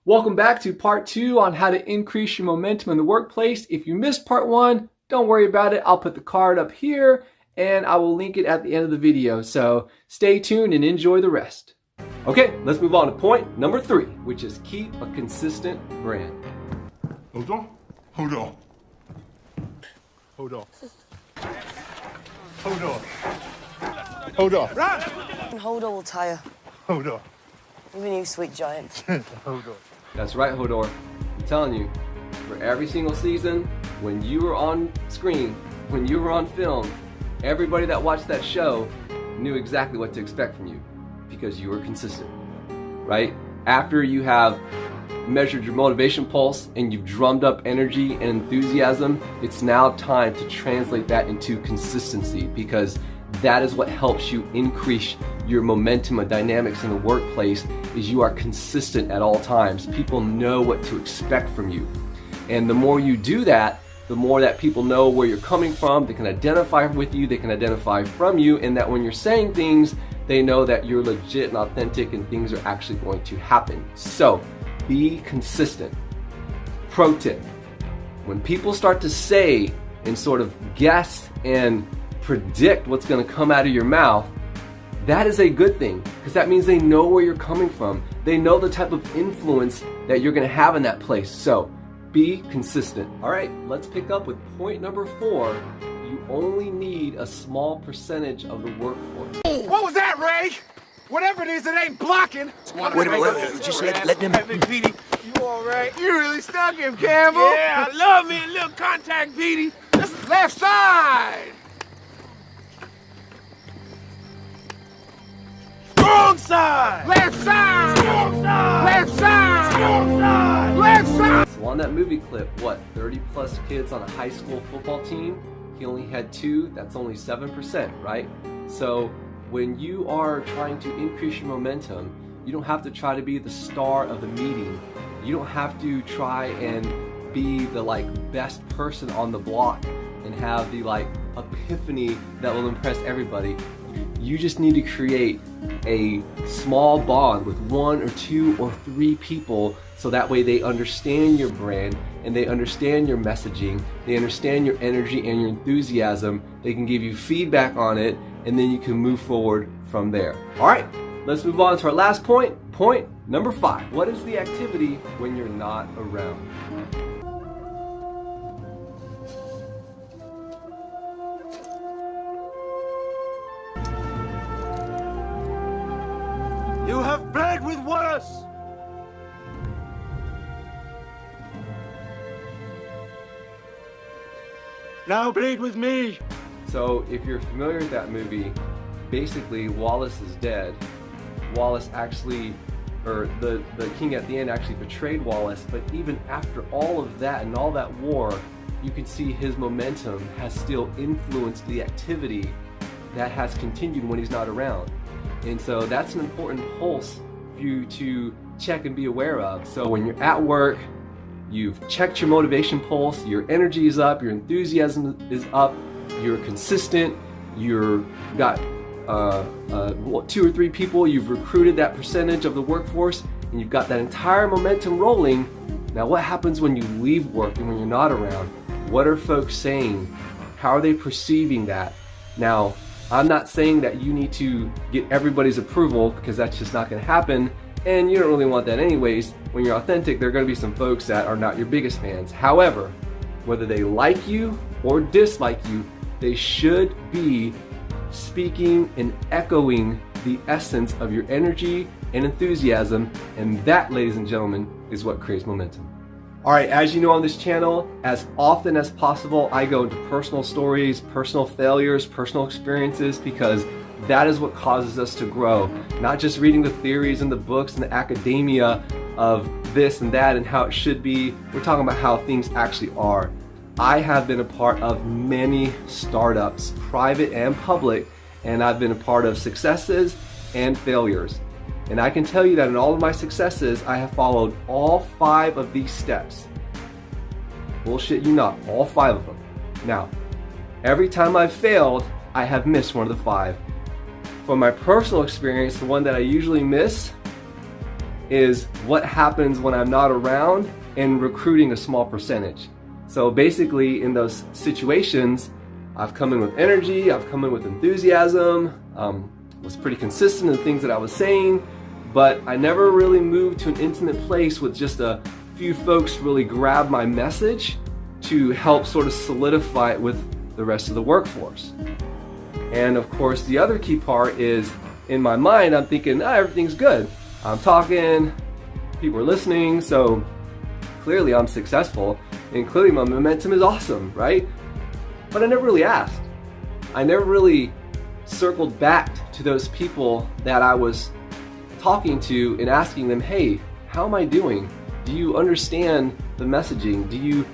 Welcome back to part 2 on how to increase your momentum in the workplace. If you missed part 1, don't worry about it. I'll put the card up here and I will link it at the end of the video. So stay tuned and enjoy the rest. Okay, let's move on to point number 3, which is keep a consistent brand. Hold on. Hold on. Hold on. Hold on. Hold on. Run! Hold on will tire. Hold on. Even you, sweet giant. Hold on. That's right, Hodor. I'm telling you, for every single season, when you were on screen, when you were on film, everybody that watched that show knew exactly what to expect from you because you were consistent, right? After you have measured your motivation pulse and you've drummed up energy and enthusiasm, it's now time to translate that into consistency because that is what helps you increase your momentum and dynamics in the workplace is you are consistent at all times. People know what to expect from you. And the more you do that, the more that people know where you're coming from, they can identify with you, they can identify from you, and that when you're saying things, they know that you're legit and authentic and things are actually going to happen. So, be consistent. Pro tip, when people start to say and sort of guess and predict what's going to come out of your mouth, that is a good thing because that means they know where you're coming from. They know the type of influence that you're going to have in that place. So be consistent. All right, let's pick up with point number 4. You only need a small percentage of the workforce. What was that, Ray? Whatever it is, it ain't blocking. Wait a minute, just let him... Hey, Petey, you all right? You really stuck him, Campbell. Yeah, I love me a little contact, Petey. That's left side. Strong side. Left side. Strong side. Left side. Strong side. Left side. So on that movie clip, 30 plus kids on a high school football team, he only had 2, that's only 7%, right? So when you are trying to increase your momentum, you don't have to try to be the star of the meeting. You don't have to try and be the best person on the block and have the epiphany that will impress everybody. You just need to create a small bond with 1 or 2 or 3 people so that way they understand your brand and they understand your messaging, they understand your energy and your enthusiasm, they can give you feedback on it, and then you can move forward from there. All right, let's move on to our last point, point number 5. What is the activity when you're not around? You have bled with Wallace. Now bleed with me. So if you're familiar with that movie, basically Wallace is dead. Wallace actually, or the king at the end actually betrayed Wallace, but even after all of that and all that war, you can see his momentum has still influenced the activity that has continued when he's not around. And so that's an important pulse for you to check and be aware of. So when you're at work, you've checked your motivation pulse, your energy is up, your enthusiasm is up, you're consistent, you've got 2 or 3 people, you've recruited that percentage of the workforce, and you've got that entire momentum rolling. Now what happens when you leave work and when you're not around? What are folks saying? How are they perceiving that? Now, I'm not saying that you need to get everybody's approval because that's just not going to happen, and you don't really want that anyways. When you're authentic, there are going to be some folks that are not your biggest fans. However, whether they like you or dislike you, they should be speaking and echoing the essence of your energy and enthusiasm, and that, ladies and gentlemen, is what creates momentum. All right, as you know on this channel, as often as possible, I go into personal stories, personal failures, personal experiences, because that is what causes us to grow. Not just reading the theories and the books and the academia of this and that and how it should be. We're talking about how things actually are. I have been a part of many startups, private and public, and I've been a part of successes and failures. And I can tell you that in all of my successes, I have followed all 5 of these steps. Bullshit you not, all 5 of them. Now, every time I've failed, I have missed one of the 5. From my personal experience, the one that I usually miss is what happens when I'm not around and recruiting a small percentage. So basically in those situations, I've come in with energy, I've come in with enthusiasm, was pretty consistent in things that I was saying, but I never really moved to an intimate place with just a few folks to really grab my message to help sort of solidify it with the rest of the workforce. And of course, the other key part is in my mind, I'm thinking, everything's good. I'm talking, people are listening, so clearly I'm successful, and clearly my momentum is awesome, right? But I never really asked. I never really circled back to those people that I was talking to and asking them, hey, how am I doing? Do you understand the messaging?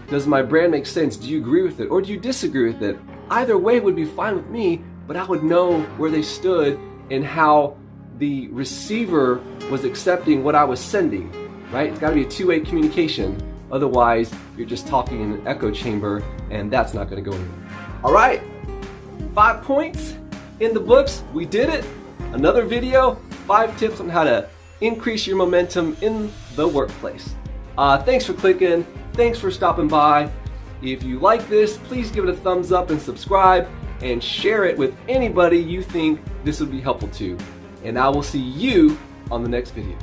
Does my brand make sense? Do you agree with it or do you disagree with it? Either way would be fine with me, but I would know where they stood and how the receiver was accepting what I was sending, right? It's got to be a two-way communication. Otherwise, you're just talking in an echo chamber, and that's not going to go anywhere. All right, 5 points in the books. We did it. Another video, 5 tips on how to increase your momentum in the workplace. Thanks for clicking. Thanks for stopping by. If you like this, please give it a thumbs up and subscribe and share it with anybody you think this would be helpful to. And I will see you on the next video.